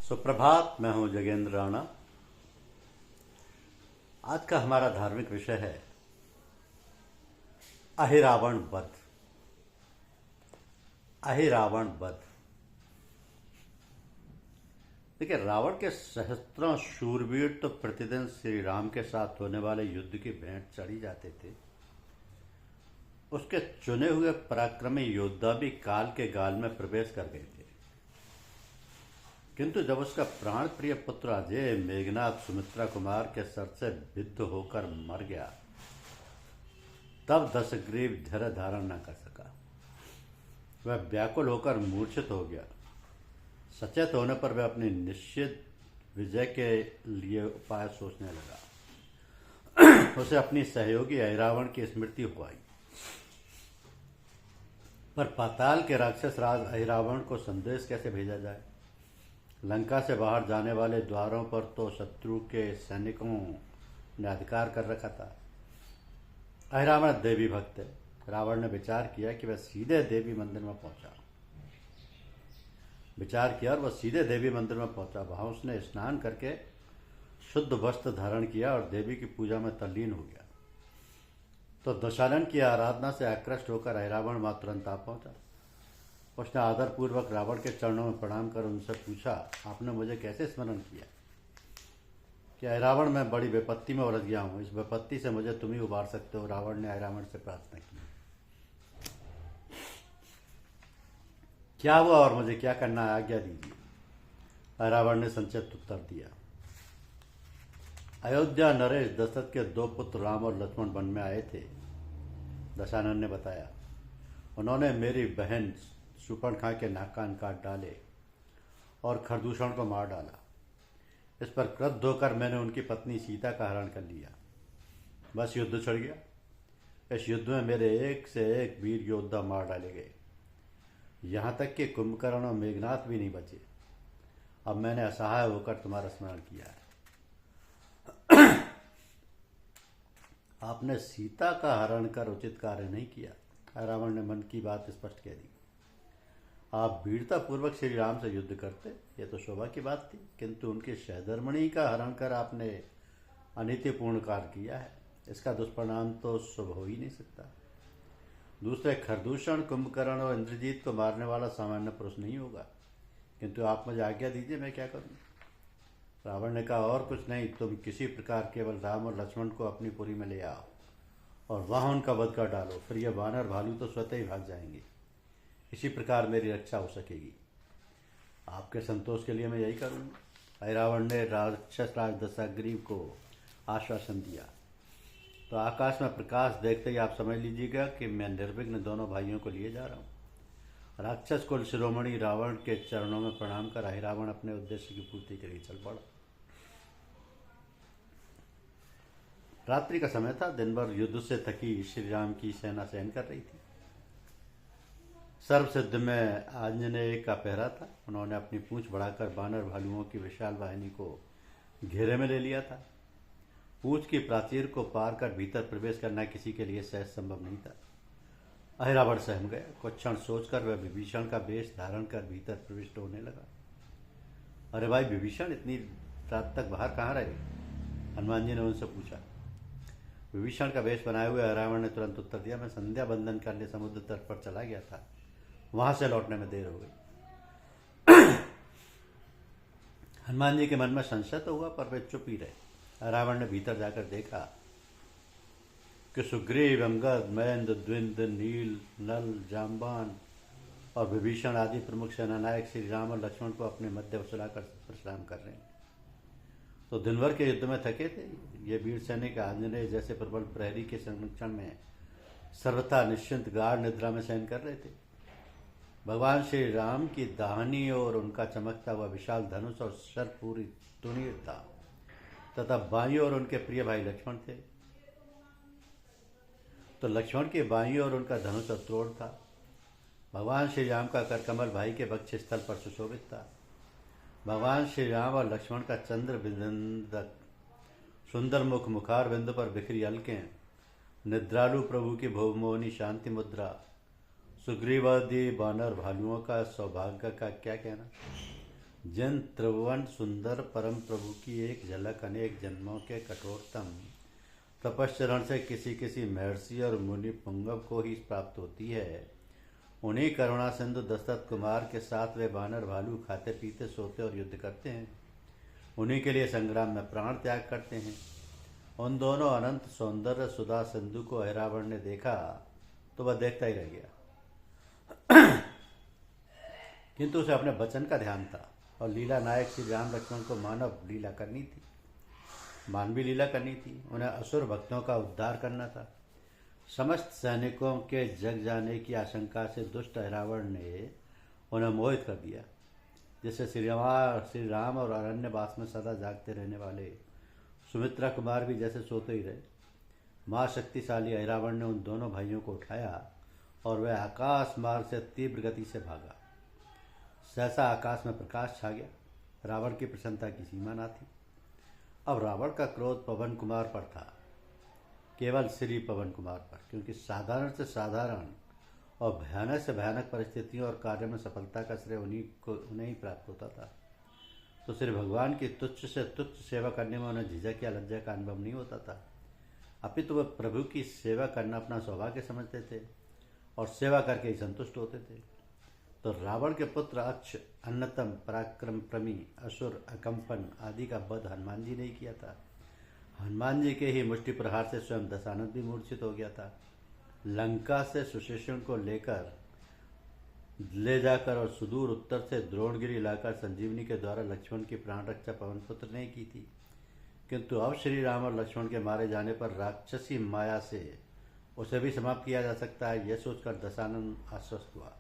सुप्रभात। मैं हूं जगेंद्र राणा। आज का हमारा धार्मिक विषय है अहिरावण वध। अहिरावण वध। देखिए, रावण के सहस्त्रों शूरवीर तो प्रतिदिन श्री राम के साथ होने वाले युद्ध की भेंट चढ़ी जाते थे। उसके चुने हुए पराक्रमी योद्धा भी काल के गाल में प्रवेश कर गए थे। किंतु जब उसका प्राण प्रिय पुत्र अजय मेघनाथ सुमित्रा कुमार के सर से विद्ध होकर मर गया, तब दशग्रीव धैर्य धारण न कर सका। वह व्याकुल होकर मूर्छित हो गया। सचेत होने पर वह अपनी निश्चित विजय के लिए उपाय सोचने लगा। उसे अपनी सहयोगी अहिरावण की स्मृति हो आई। पर पाताल के राक्षस राज अहिरावण को संदेश कैसे भेजा जाए? लंका से बाहर जाने वाले द्वारों पर तो शत्रु के सैनिकों ने अधिकार कर रखा था। अहिरावण देवी भक्त है। रावण ने विचार किया कि वह सीधे देवी मंदिर में पहुंचा। और वह सीधे देवी मंदिर में पहुंचा। वहां उसने स्नान करके शुद्ध वस्त्र धारण किया और देवी की पूजा में तल्लीन हो गया। तो दशानन की आराधना से आकृष्ट होकर अहिरावण वहां तुरंत आ पहुंचा। उसने आदरपूर्वक रावण के चरणों में प्रणाम कर उनसे पूछा, आपने मुझे कैसे स्मरण किया? कि अहिरावण, मैं बड़ी विपत्ति में उलझ गया हूं। इस विपत्ति से मुझे तुम ही उबार सकते हो। रावण ने अहिरावण से प्रार्थना की। क्या हुआ और मुझे क्या करना है, आज्ञा दीजिए। अहिरावण ने संक्षिप्त उत्तर दिया। अयोध्या नरेश दशरथ के 2 पुत्र राम और लक्ष्मण वन में आए थे। दशानन ने बताया। उन्होंने मेरी बहन शूर्पणखा के नाक कान काट डाले और खरदूषण को मार डाला। इस पर क्रुद्ध होकर मैंने उनकी पत्नी सीता का हरण कर लिया। बस युद्ध छिड़ गया। इस युद्ध में मेरे एक से एक वीर योद्धा मार डाले गए। यहाँ तक कि कुंभकर्ण और मेघनाथ भी नहीं बचे। अब मैंने असहाय होकर तुम्हारा स्मरण किया है। आपने सीता का हरण कर उचित कार्य नहीं किया। रावण ने मन की बात स्पष्ट कह दी। आप वीरतापूर्वक श्री राम से युद्ध करते, यह तो शोभा की बात थी। किंतु उनके सहधर्मणि का हरण कर आपने अनीतिपूर्ण कार्य किया है। इसका दुष्परिणाम तो शुभ हो ही नहीं सकता। दूसरे, खरदूषण कुंभकर्ण और इंद्रजीत को मारने वाला सामान्य पुरुष नहीं होगा। किंतु आप मुझे आज्ञा दीजिए, मैं क्या करूं? रावण ने कहा, और कुछ नहीं, तुम किसी प्रकार केवल राम और लक्ष्मण को अपनी पुरी में ले आओ और वहां उनका वध कर डालो। फिर यह वानर भालू तो स्वतः ही भाग जाएंगे। इसी प्रकार मेरी रक्षा हो सकेगी। आपके संतोष के लिए मैं यही करूंगा। अहिरावण ने राक्षस राज दशग्रीव को आश्वासन दिया। तो आकाश में प्रकाश देखते ही आप समझ लीजिएगा कि मैं निर्विघ्न दोनों भाइयों को लिए जा रहा हूँ। राक्षस कुल शिरोमणि रावण के चरणों में प्रणाम कर अहिरावण अपने उद्देश्य की पूर्ति के लिए चल पड़ा। रात्रि का समय था। दिन भर युद्ध से थकी श्री राम की सेना सहन कर रही थी। सर्व सिद्ध में आंजनेय का पहरा था। उन्होंने अपनी पूंछ बढ़ाकर बानर भालुओं की विशाल वाहिनी को घेरे में ले लिया था। पूंछ की प्राचीर को पार कर भीतर प्रवेश करना किसी के लिए सहज संभव नहीं था। अहिरावण सहम गया। कुछ क्षण सोचकर वह विभीषण का वेश धारण कर भीतर प्रविष्ट होने लगा। अरे भाई विभीषण, इतनी रात तक बाहर कहाँ रहे? हनुमान जी ने उनसे पूछा। विभीषण का वेश बनाए हुए अहिरावण ने तुरंत उत्तर दिया, मैं संध्या बंदन करने समुद्र तट पर चला गया था। वहां से लौटने में देर हो गई। हनुमान जी के मन में संशय तो हुआ, पर वे चुप ही रहे। रावण ने भीतर जाकर देखा कि सुग्रीव, अंगद, महेंद्र, द्विंद, नील, नल, जाम्बान और विभीषण आदि प्रमुख सेनानायक श्री राम और लक्ष्मण को अपने मध्य उछलाकर प्रणाम कर रहे हैं। तो दिन भर के युद्ध में थके थे। ये वीर सैनिक आंजनेय जैसे प्रबल प्रहरी के संरक्षण में सर्वथा निश्चिंत गाढ़ निद्रा में शयन कर रहे थे। भगवान श्री राम की दाहिनी ओर उनका चमकता हुआ विशाल धनुष और शर पूरी तुनीर था तथा बाईं ओर उनके प्रिय भाई लक्ष्मण थे। तो लक्ष्मण के बाईं ओर उनका धनुष और त्रोड़ था। भगवान श्री राम का करकमल भाई के वक्ष स्थल पर सुशोभित था। भगवान श्री राम और लक्ष्मण का चंद्र बिंदक सुंदर मुख मुखार बिंदु पर बिखरी अलकें, निद्रालु प्रभु की भवमोहनी शांति मुद्रा, सुग्रीवादि बानर भालुओं का सौभाग्य का क्या कहना। जिन त्रिभुवन सुंदर परम प्रभु की एक झलक अनेक जन्मों के कठोरतम तपश्चरण से किसी किसी महर्षि और मुनि पुंगव को ही प्राप्त होती है, उन्हीं करुणा सिंधु दशरथ कुमार के साथ वे वानर भालू खाते पीते सोते और युद्ध करते हैं। उन्हीं के लिए संग्राम में प्राण त्याग करते हैं। उन दोनों अनंत सौंदर्य सुधा सिंधु को ऐरावण ने देखा तो वह देखता ही रह गया, किंतु उसे अपने वचन का ध्यान था और लीला नायक श्री राम लक्ष्मण को मानवी लीला करनी थी। उन्हें असुर भक्तों का उद्धार करना था। समस्त सैनिकों के जग जाने की आशंका से दुष्ट ऐरावण ने उन्हें मोहित कर दिया, जिससे श्री राम और अरण्यवास में सदा जागते रहने वाले सुमित्रा कुमार भी जैसे सोते ही रहे। माँ शक्तिशाली ऐरावण ने उन दोनों भाइयों को उठाया और वह आकाश मार्ग से तीव्र गति से भागा। सहसा आकाश में प्रकाश छा गया। रावण की प्रसन्नता की सीमा न थी। अब रावण का क्रोध पवन कुमार पर था, केवल श्री पवन कुमार पर, क्योंकि साधारण से साधारण और भयानक से भयानक परिस्थितियों और कार्य में सफलता का श्रेय उन्हें ही प्राप्त होता था। तो श्री भगवान की तुच्छ से तुच्छ सेवा करने में उन्हें झिझक या लज्जा का अनुभव नहीं होता था, अपितु वह प्रभु की सेवा करना अपना सौभाग्य समझते थे और सेवा करके ही संतुष्ट होते थे। तो रावण के पुत्र अक्ष, अन्नतम, पराक्रम प्रमी, असुर, अकंपन आदि का वध हनुमान जी ने ही किया था। हनुमान जी के ही मुष्टि प्रहार से स्वयं दशानंद भी मूर्छित हो गया था। लंका से सुशेषण को ले जाकर और सुदूर उत्तर से द्रोणगिरी लाकर संजीवनी के द्वारा लक्ष्मण की प्राण रक्षा पवन पुत्र ने की थी, किंतु अब श्री राम और लक्ष्मण के मारे जाने पर राक्षसी माया से उसे भी समाप्त किया जा सकता है, यह सोचकर दशानंद आश्वस्त हुआ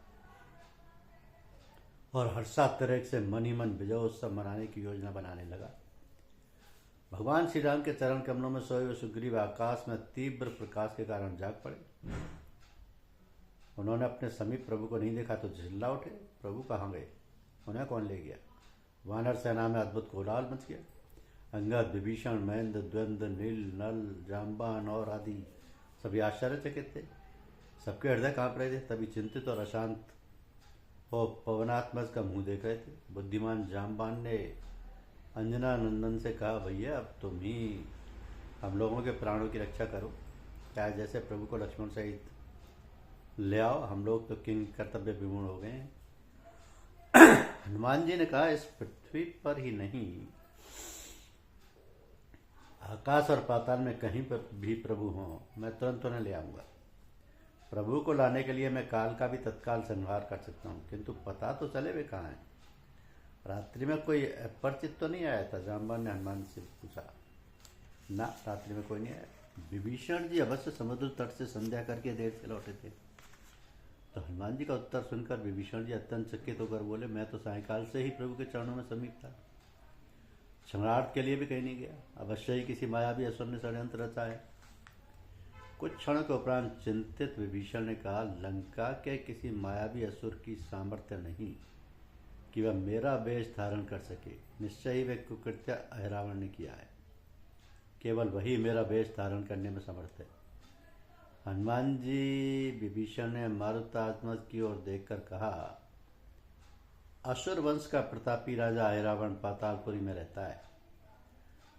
और हर्षातिरेक से मन ही मन विजयोत्सव मनाने की योजना बनाने लगा। भगवान श्री राम के चरण कमलों में सोए हुए सुग्रीव आकाश में तीव्र प्रकाश के कारण जाग पड़े। उन्होंने अपने समीप प्रभु को नहीं देखा तो चिल्ला उठे, प्रभु कहाँ गए, उन्हें कौन ले गया। वानर सेना में अद्भुत कोलाहल मच गया। अंगद, विभीषण, महेंद्र, द्वंद्व, नील, नल, जाम्बान और आदि सभी आश्चर्यचकित थे। सबके हृदय कांप रहे थे। तभी चिंतित और अशांत हो पवनात्मज का मुंह देख रहे थे। बुद्धिमान जाम्बान ने अंजना नंदन से कहा, भैया अब तुम ही हम लोगों के प्राणों की रक्षा करो, क्या जैसे प्रभु को लक्ष्मण सहित ले आओ, हम लोग तो किंग कर्तव्य विमूढ़ हो गए हैं। हनुमान जी ने कहा, इस पृथ्वी पर ही नहीं आकाश और पाताल में कहीं पर भी प्रभु हों, मैं तुरंत उन्हें ले आऊंगा। प्रभु को लाने के लिए मैं काल का भी तत्काल संहार कर सकता हूँ, किंतु पता तो चले वे कहाँ हैं। रात्रि में कोई अपरिचित तो नहीं आया था, जाम्बान ने हनुमान से पूछा। ना, रात्रि में कोई नहीं आया। विभीषण जी अवश्य समुद्र तट से संध्या करके देर से लौटे थे। तो हनुमान जी का उत्तर सुनकर विभीषण जी अत्यंत चकित होकर बोले, मैं तो सायंकाल से ही प्रभु के चरणों में समीप था, क्षणार्थ के लिए भी कहीं नहीं गया। अवश्य ही किसी मायावी असुर ने षड्यंत्र रचा है। कुछ क्षण के उपरांत चिंतित विभीषण ने कहा, लंका के किसी मायावी असुर की सामर्थ्य नहीं कि वह मेरा वेश धारण कर सके। निश्चय ही वह कुकृत्य ऐरावण ने किया है, केवल वही मेरा वेश धारण करने में समर्थ है। हनुमान जी विभीषण ने मारुतात्मज की ओर देखकर कहा, असुर वंश का प्रतापी राजा ऐरावण पातालपुरी में रहता है।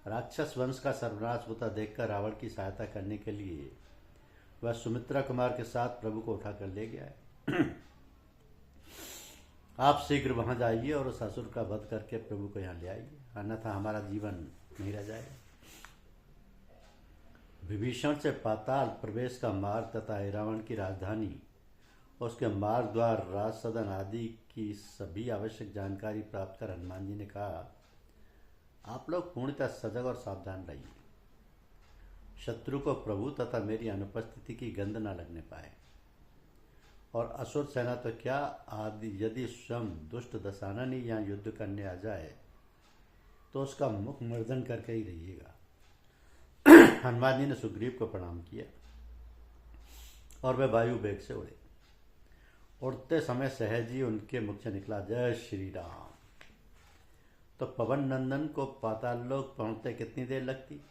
राक्षस वंश का सर्वनाश होता देखकर रावण की सहायता करने के लिए वह सुमित्रा कुमार के साथ प्रभु को उठाकर ले गया है। आप शीघ्र वहां जाइए और उस असुर का वध करके प्रभु को यहाँ ले आइए, अन्यथा हमारा जीवन नहीं रह जाएगा। विभीषण से पाताल प्रवेश का मार्ग तथा ऐरावण की राजधानी, उसके मार्ग द्वार, राज सदन आदि की सभी आवश्यक जानकारी प्राप्त कर हनुमान जी ने कहा, आप लोग पूर्णतः सजग और सावधान रहिए, शत्रु को प्रभु तथा मेरी अनुपस्थिति की गंध न लगने पाए। और असुर सेना तो क्या, आदि यदि स्वयं दुष्ट दशानन ही यहाँ युद्ध करने आ जाए तो उसका मुख मर्दन करके ही रहिएगा। हनुमान जी ने सुग्रीव को प्रणाम किया और वे वायु वेग से उड़े। उड़ते समय सहज ही उनके मुख से निकला, जय श्री राम। तो पवन नंदन को पाताल लोक पहुंचते कितनी देर लगती।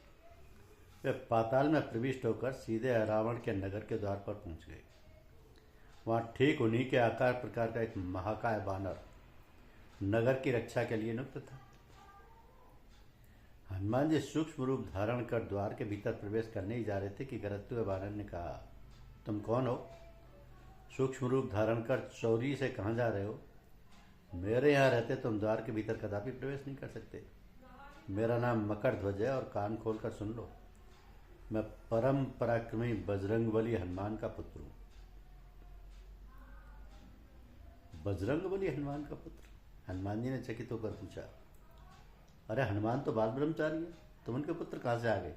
वे पाताल में प्रविष्ट होकर सीधे रावण के नगर के द्वार पर पहुंच गए। वहां ठीक उन्हीं के आकार प्रकार का एक महाकाय बानर नगर की रक्षा के लिए नियुक्त था। हनुमान जी सूक्ष्म रूप धारण कर द्वार के भीतर प्रवेश करने ही जा रहे थे कि गरजते हुए वानर ने कहा, तुम कौन हो? सूक्ष्म रूप धारण कर चौरी से कहाँ जा रहे हो? मेरे यहाँ रहते तुम द्वार के भीतर कदापि प्रवेश नहीं कर सकते। मेरा नाम मकर ध्वज है और कान खोलकर सुन लो, मैं परम पराक्रमी बजरंगबली हनुमान का पुत्र हूँ। बजरंगबली हनुमान का पुत्र? हनुमान जी ने चकित होकर पूछा, अरे हनुमान तो बाल ब्रह्मचारी है, तुम उनके पुत्र कहाँ से आ गए?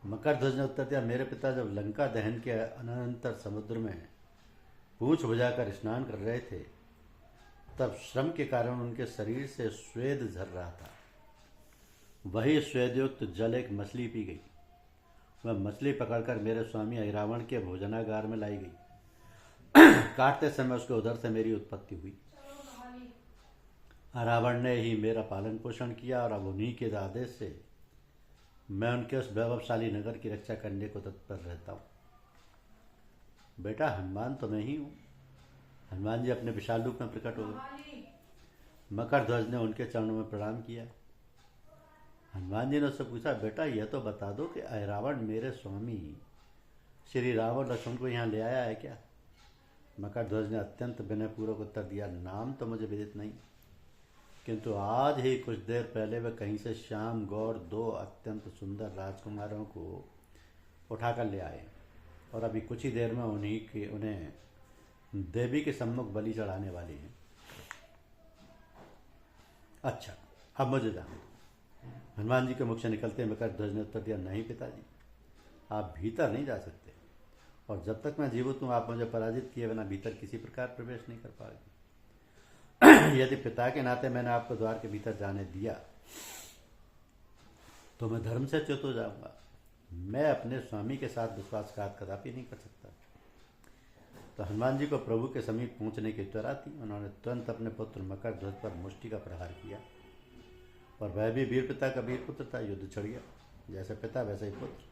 मकर ध्वज ने उत्तर दिया, मेरे पिता जब लंका दहन के अनंतर समुद्र में पूंछ बुझाकर स्नान कर रहे थे तब श्रम के कारण उनके शरीर से स्वेद झर रहा था। वही स्वेदयुक्त जल एक मछली पी गई। वह मछली पकड़कर मेरे स्वामी अहिरावण के भोजनागार में लाई गई। काटते समय उसके उधर से मेरी उत्पत्ति हुई। रावण ने ही मेरा पालन पोषण किया और अब उन्हीं के आदेश से मैं उनके उस वैभवशाली नगर की रक्षा करने को तत्पर रहता हूँ। बेटा, हनुमान तो मैं ही हूँ। हनुमान जी अपने विशाल रूप में प्रकट हो गए। मकर ध्वज ने उनके चरणों में प्रणाम किया। हनुमान जी ने उससे पूछा, बेटा यह तो बता दो कि अहिरावण मेरे स्वामी श्री राम और लक्ष्मण को यहाँ ले आया है क्या? मकर ध्वज ने अत्यंत विनयपूर्वक उत्तर दिया, नाम तो मुझे विदित नहीं, किंतु आज ही कुछ देर पहले वे कहीं से श्याम गौर 2 अत्यंत सुंदर राजकुमारों को उठाकर ले आए और अभी कुछ ही देर में उन्हें देवी के सम्मुख बलि चढ़ाने वाले हैं। अच्छा, अब मुझे जाना। हनुमान जी के मुख से निकलते मकर ध्वज ने उत्तर दिया, नहीं पिताजी, आप भीतर नहीं जा सकते और जब तक मैं जीवित हूँ आप मुझे पराजित किए बिना भीतर किसी प्रकार प्रवेश नहीं कर पाएंगे। यदि पिता के नाते मैंने आपको द्वार के भीतर जाने दिया तो मैं धर्म से च्युत हो जाऊंगा। मैं अपने स्वामी के साथ विश्वासघात कदापि नहीं कर सकता। तो हनुमान जी को प्रभु के समीप पहुंचने की त्वरा थी। उन्होंने तुरंत अपने पुत्र मकर ध्वज पर मुष्टि का प्रहार किया और वह भी वीर पिता का वीर पुत्र था। युद्ध छिड़ गया। जैसे पिता वैसे ही पुत्र।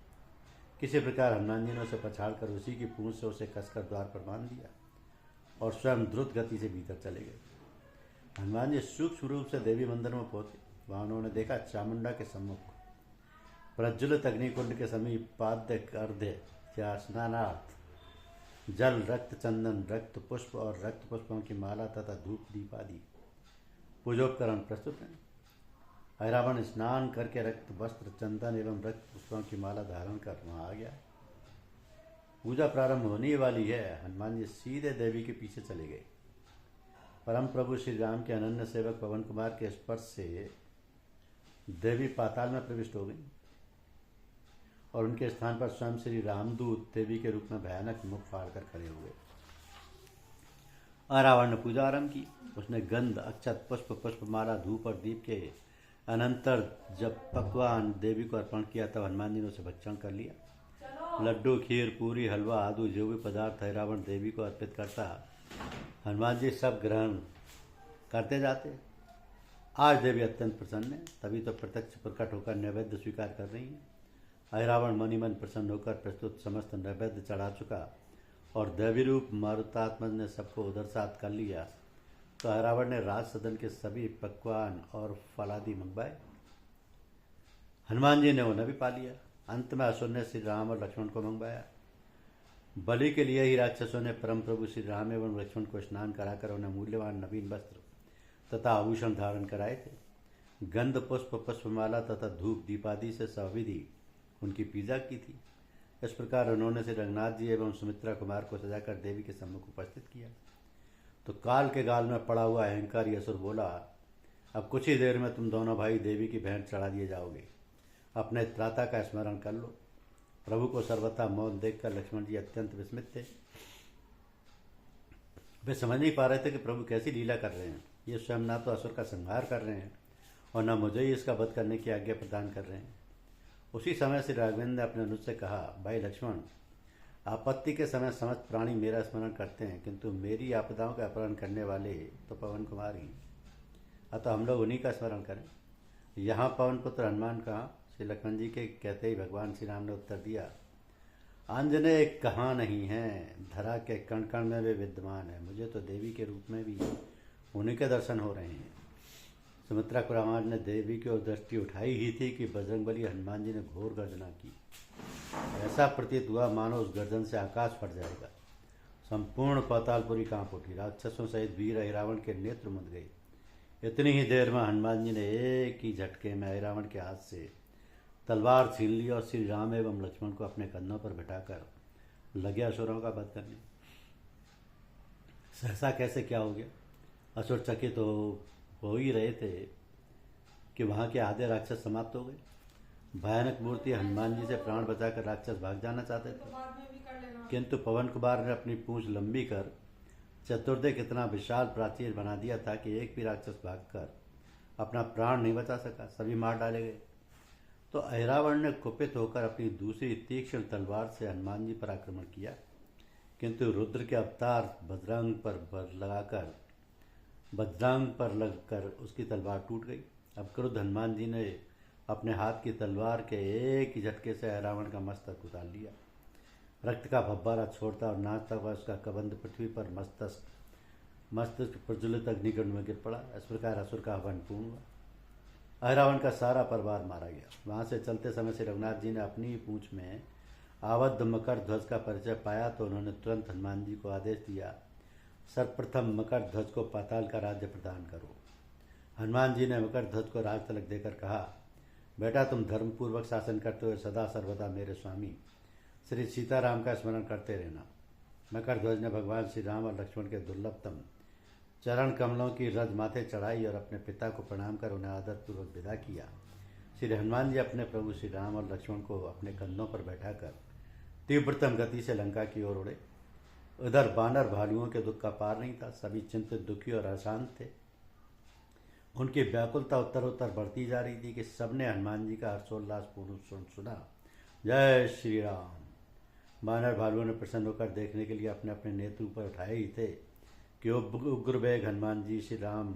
किसी प्रकार हनुमान जी ने उसे पछाड़ कर उसी की पूंछ से उसे कसकर द्वार पर बांध दिया और स्वयं द्रुत गति से भीतर चले गए। हनुमान जी सूक्ष्म रूप से देवी मंदिर में पहुंचे। वहां उन्होंने देखा चामुंडा के सम्मुख प्रज्वलित अग्निकुंड के समीप पाद्य अर्ध्य या स्नानार्थ जल, रक्त चंदन, रक्त पुष्प और रक्त पुष्पों की माला तथा धूप दीप आदि पूजोपकरण प्रस्तुत हैं। अहिरावण स्नान करके रक्त वस्त्र, चंदन एवं रक्त पुष्पों की माला धारण कर वहां आ गया। पूजा प्रारंभ होने वाली है। हनुमान जी सीधे देवी के पीछे चले गए। परम प्रभु श्री राम के अनन्य सेवक पवन कुमार के स्पर्श से देवी पाताल में प्रविष्ट हो गई और उनके स्थान पर स्वयं श्री रामदूत देवी के रूप में भयानक मुख फाड़कर खड़े हुए। रावण ने पूजा आरंभ की। उसने गंध, अक्षत, पुष्प, पुष्पमाला, धूप और दीप के अनंतर जब पकवान देवी को अर्पण किया तब हनुमान जी ने उसे भक्षण कर लिया। लड्डू, खीर, पूरी, हलवा आदि जो भी पदार्थ रावण देवी को अर्पित करता हनुमान जी सब ग्रहण करते जाते। आज देवी अत्यंत प्रसन्न है, तभी तो प्रत्यक्ष प्रकट होकर नैवेद्य स्वीकार कर रही है। अहिरावण मनी मन प्रसन्न होकर प्रस्तुत समस्त नैवेद्य चढ़ा चुका और देवी रूप मारुतात्मज ने सबको उधर साथ कर लिया। तो अहिरावण ने राज सदन के सभी पकवान और फलादि मंगवाए। हनुमान जी ने उन्हें भी पा लिया। अंत में असुर ने श्री राम और लक्ष्मण को मंगवाया। बलि के लिए ही राक्षसों ने परम प्रभु श्री राम एवं लक्ष्मण को स्नान कराकर उन्हें मूल्यवान नवीन वस्त्र तथा आभूषण धारण कराए थे। गंध, पुष्प, पुष्पमाला तथा धूप दीपादि से सविधि उनकी पूजा की थी। इस प्रकार उन्होंने श्री रंगनाथ जी एवं सुमित्रा कुमार को सजाकर देवी के सम्मुख उपस्थित किया। तो काल के गाल में पड़ा हुआ अहंकारी असुर बोला, अब कुछ ही देर में तुम दोनों भाई देवी की भेंट चढ़ा दिए जाओगे। अपने त्राता का स्मरण कर लो। प्रभु को सर्वथा मौन देखकर लक्ष्मण जी अत्यंत विस्मित थे। वे समझ नहीं पा रहे थे कि प्रभु कैसी लीला कर रहे हैं। ये स्वयं ना तो असुर का संहार कर रहे हैं और न मुझे ही इसका वध करने की आज्ञा प्रदान कर रहे हैं। उसी समय श्री राघवेंद्र ने अपने अनुज से कहा, भाई लक्ष्मण, आपत्ति के समय समस्त प्राणी मेरा स्मरण करते हैं, किंतु मेरी आपदाओं का अपहरण करने वाले तो पवन कुमार ही, अतः हम लोग उन्हीं का स्मरण करें। यहाँ पवन पुत्र हनुमान कहाँ? श्री लक्ष्मण जी के कहते ही भगवान श्री राम ने उत्तर दिया, आंजनेय कहाँ नहीं है, धरा के कण कण में वे विद्यमान है। मुझे तो देवी के रूप में भी उन्हीं के दर्शन हो रहे हैं। सुमित्रा को रामायण ने देवी की ओर दृष्टि उठाई ही थी कि बजरंगबली हनुमान जी ने घोर गर्जना की। ऐसा प्रतीत हुआ मानो उस गर्जन से आकाश फट जाएगा। संपूर्ण पातालपुरी कांप उठी। राक्षसों सहित वीर अहिरावण के नेत्र मुंद गए। इतनी ही देर में हनुमान जी ने एक ही झटके में अहिरावण के हाथ से तलवार छीन ली और श्री राम एवं लक्ष्मण को अपने कंधों पर बिठाकर लगे असुरों का वध करने। सहसा कैसे क्या हो गया। असुर चकित तो हो ही रहे थे कि वहाँ के आधे राक्षस समाप्त हो गए। भयानक मूर्ति हनुमान जी से प्राण बचाकर राक्षस भाग जाना चाहते थे, किंतु पवन कुमार ने अपनी पूंछ लंबी कर चतुर्दिक इतना विशाल प्राचीर बना दिया था कि एक भी राक्षस भागकर अपना प्राण नहीं बचा सका। सभी मार डाले गए। तो अहिरावण ने कुपित होकर अपनी दूसरी तीक्ष्ण तलवार से हनुमान जी पर आक्रमण किया, किंतु रुद्र के अवतार बजरंग पर लगकर उसकी तलवार टूट गई। अब क्रुद्ध हनुमान जी ने अपने हाथ की तलवार के एक ही झटके से अहिरावण का मस्तक उतार लिया। रक्त का फव्वारा छोड़ता और नाचता हुआ उसका कबंध पृथ्वी पर मस्तक प्रज्वलित अग्निकुंड में गिर पड़ा। इस प्रकार असुर का हवन पूर्ण हुआ। अहिरावण का सारा परिवार मारा गया। वहाँ से चलते समय श्री रघुनाथ जी ने अपनी पूंछ में आबद्ध मकर ध्वज का परिचय पाया तो उन्होंने तुरंत हनुमान जी को आदेश दिया, सर्वप्रथम मकर ध्वज को पाताल का राज्य प्रदान करो। हनुमान जी ने मकर ध्वज को राज तिलक देकर कहा, बेटा तुम धर्मपूर्वक शासन करते हुए सदा सर्वदा मेरे स्वामी श्री सीताराम का स्मरण करते रहना। मकर ध्वज ने भगवान श्री राम और लक्ष्मण के दुर्लभतम चरण कमलों की रज माथे चढ़ाई और अपने पिता को प्रणाम कर उन्हें आदरपूर्वक विदा किया। श्री हनुमान जी अपने प्रभु श्री राम और लक्ष्मण को अपने कंधों पर बैठाकर तीव्रतम गति से लंका की ओर उड़े। उधर बानर भालुओं के दुख का पार नहीं था। सभी चिंतित, दुखी और अशांत थे। उनकी व्याकुलता उत्तरोत्तर बढ़ती जा रही थी कि सबने हनुमान जी का हर्षोल्लासपूर्ण सुना। जय श्री राम। बानर भालुओं ने प्रसन्न होकर देखने के लिए अपने अपने नेत्र ऊपर उठाए ही थे कि उग्र वेग हनुमान जी श्री राम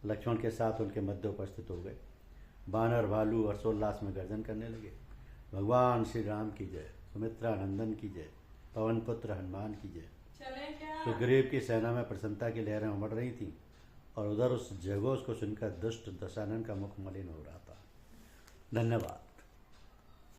लक्ष्मण के साथ उनके मध्य उपस्थित हो गए। बानर भालू हर्षोल्लास में गर्जन करने लगे, भगवान श्री राम की जय, सुमित्रा नंदन की जय, पवन पुत्र हनुमान की जय। सुग्रीव की सेना में प्रसन्नता की लहरें उमड़ रही थीं और उधर उस जयघोष को सुनकर दुष्ट दशानन का मुख मलिन हो रहा था। धन्यवाद।